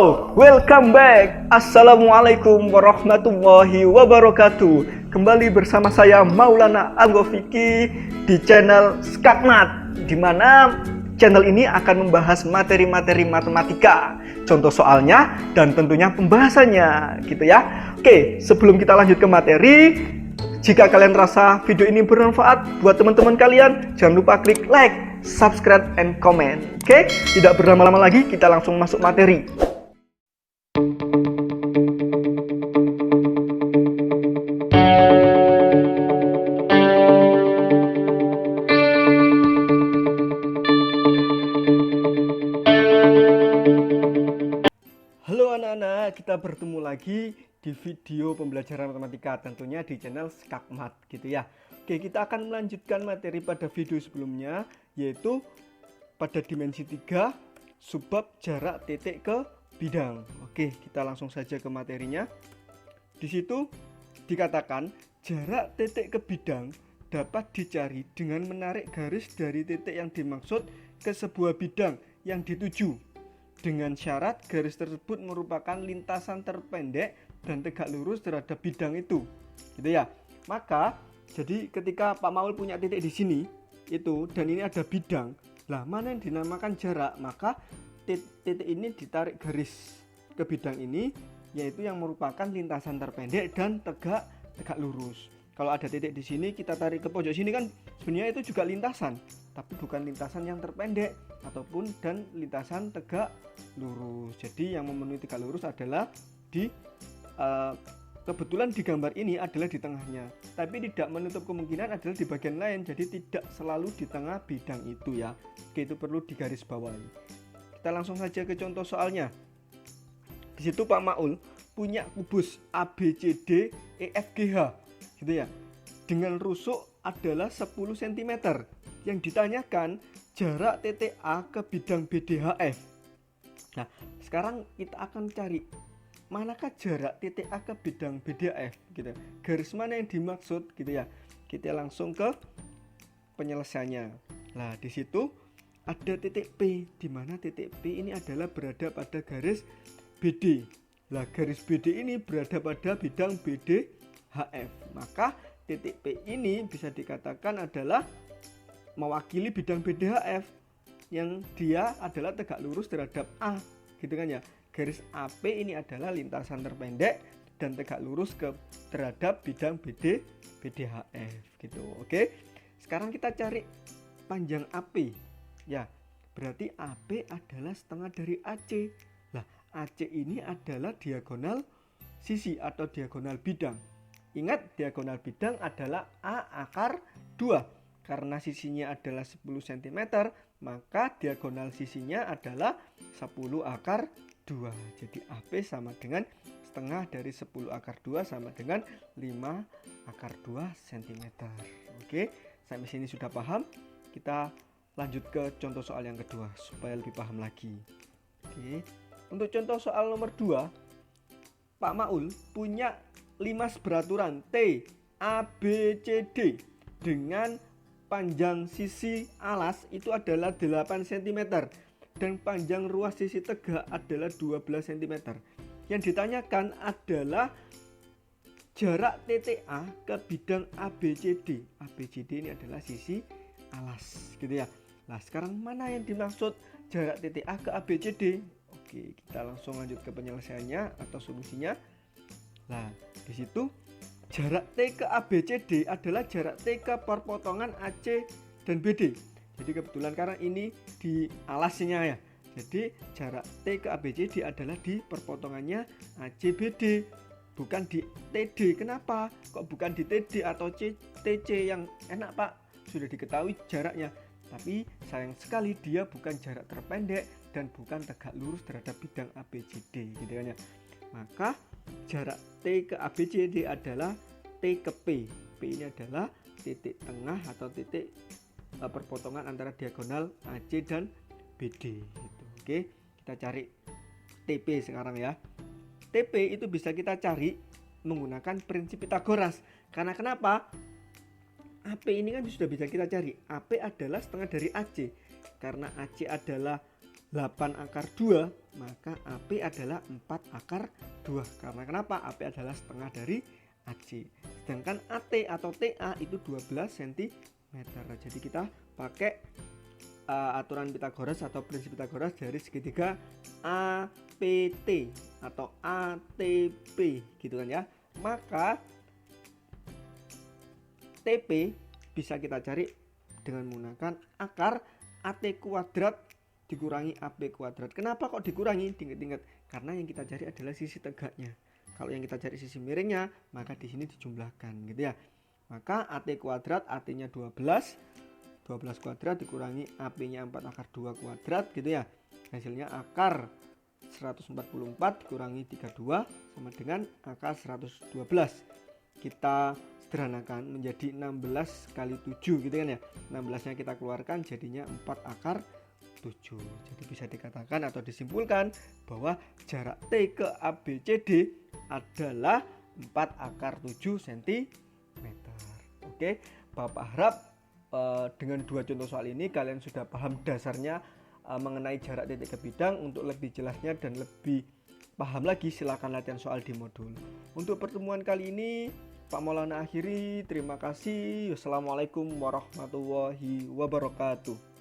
Halo, welcome back. Assalamualaikum warahmatullahi wabarakatuh. Kembali bersama saya Maulana Anggofiki di channel Skakmat, di mana channel ini akan membahas materi-materi matematika, contoh soalnya dan tentunya pembahasannya, gitu ya. Oke, sebelum kita lanjut ke materi, jika kalian rasa video ini bermanfaat buat teman-teman kalian, jangan lupa klik like, subscribe, and comment. Oke, tidak berlama-lama lagi, kita langsung masuk materi. Halo anak-anak, kita bertemu lagi di video pembelajaran matematika, tentunya di channel Skakmat, gitu ya. Oke, kita akan melanjutkan materi pada video sebelumnya, yaitu pada dimensi 3, subbab jarak titik ke bidang. Oke, kita langsung saja ke materinya. Di situ dikatakan jarak titik ke bidang dapat dicari dengan menarik garis dari titik yang dimaksud ke sebuah bidang yang dituju, dengan syarat garis tersebut merupakan lintasan terpendek dan tegak lurus terhadap bidang itu, gitu ya. Maka jadi ketika Pak Maul punya titik di sini itu, dan ini ada bidang, lah mana yang dinamakan jarak, maka titik ini ditarik garis ke bidang ini, yaitu yang merupakan lintasan terpendek dan tegak lurus. Kalau ada titik di sini, kita tarik ke pojok sini, kan sebenarnya itu juga lintasan, tapi bukan lintasan yang terpendek ataupun dan lintasan tegak lurus. Jadi yang memenuhi tegak lurus adalah di kebetulan di gambar ini adalah di tengahnya, tapi tidak menutup kemungkinan adalah di bagian lain, jadi tidak selalu di tengah bidang itu ya. Oke, itu perlu digarisbawahi. Kita langsung saja ke contoh soalnya. Di situ Pak Maul punya kubus ABCD EFGH, gitu ya, dengan rusuk adalah 10 cm. Yang ditanyakan jarak titik A ke bidang BDHF. Nah, sekarang kita akan cari manakah jarak titik A ke bidang BDHF, gitu. Garis mana yang dimaksud, gitu ya. Kita langsung ke penyelesaiannya. Nah, di situ ada titik P, di mana titik P ini adalah berada pada garis BD. Nah, garis BD ini berada pada bidang BDHF. Maka titik P ini bisa dikatakan adalah mewakili bidang BDHF, yang dia adalah tegak lurus terhadap A, gitu kan ya. Garis AP ini adalah lintasan terpendek dan tegak lurus terhadap bidang BDHF, gitu. Oke. Sekarang kita cari panjang AP. Ya, berarti AP adalah setengah dari AC. Lah, AC ini adalah diagonal sisi atau diagonal bidang. Ingat, diagonal bidang adalah A akar 2. Karena sisinya adalah 10 cm, maka diagonal sisinya adalah 10 akar 2. Jadi AP sama dengan setengah dari 10 akar 2 sama dengan 5 akar 2 cm. Oke, sampai sini sudah paham? Kita lanjut ke contoh soal yang kedua supaya lebih paham lagi. Oke, untuk contoh soal nomor 2, Pak Maul punya 5 seberaturan T, A, B, C, D dengan panjang sisi alas itu adalah 8 cm dan panjang ruas sisi tegak adalah 12 cm. Yang ditanyakan adalah jarak titik A ke bidang ABCD. ABCD ini adalah sisi alas, gitu ya. Nah, sekarang mana yang dimaksud jarak titik A ke ABCD? Oke, kita langsung lanjut ke penyelesaiannya atau solusinya. Nah, di situ jarak T ke ABCD adalah jarak T ke perpotongan AC dan BD. Jadi kebetulan karena ini di alasnya ya, jadi jarak T ke ABCD adalah di perpotongannya ACBD, bukan di TD. Kenapa? Kok bukan di TD atau TC? Yang enak Pak, sudah diketahui jaraknya, tapi sayang sekali dia bukan jarak terpendek dan bukan tegak lurus terhadap bidang ABCD, gitu kan ya. Maka jarak T ke ABCD adalah T ke P. P ini adalah titik tengah atau titik perpotongan antara diagonal AC dan BD, gitu. Oke, kita cari TP sekarang ya. TP itu bisa kita cari menggunakan prinsip Pitagoras. Karena kenapa? AP ini kan sudah bisa kita cari. AP adalah setengah dari AC. Karena AC adalah 8 akar 2, maka AP adalah 4 akar 2. Karena kenapa? AP adalah setengah dari AC. Sedangkan AT atau TA itu 12 cm. Jadi kita pakai aturan Pitagoras atau prinsip Pitagoras dari segitiga APT atau ATP gitu kan ya. Maka TP bisa kita cari dengan menggunakan akar AT kuadrat dikurangi AP kuadrat. Kenapa kok dikurangi? Ingat-ingat, karena yang kita cari adalah sisi tegaknya. Kalau yang kita cari sisi miringnya, maka di sini dijumlahkan gitu ya. Maka AT kuadrat, AT-nya 12 kuadrat dikurangi AP-nya 4 akar 2 kuadrat gitu ya. Hasilnya akar 144 dikurangi 32 sama dengan akar 112. Kita sederhanakan menjadi 16 kali 7 gitu kan ya. 16-nya kita keluarkan jadinya 4 akar 7. Jadi bisa dikatakan atau disimpulkan bahwa jarak T ke ABCD adalah 4 akar 7 cm. Oke, Bapak harap dengan 2 contoh soal ini kalian sudah paham dasarnya mengenai jarak titik ke bidang. Untuk lebih jelasnya dan lebih paham lagi silahkan latihan soal di modul. Untuk pertemuan kali ini Pak Maulana akhiri. Terima kasih. Wassalamualaikum warahmatullahi wabarakatuh.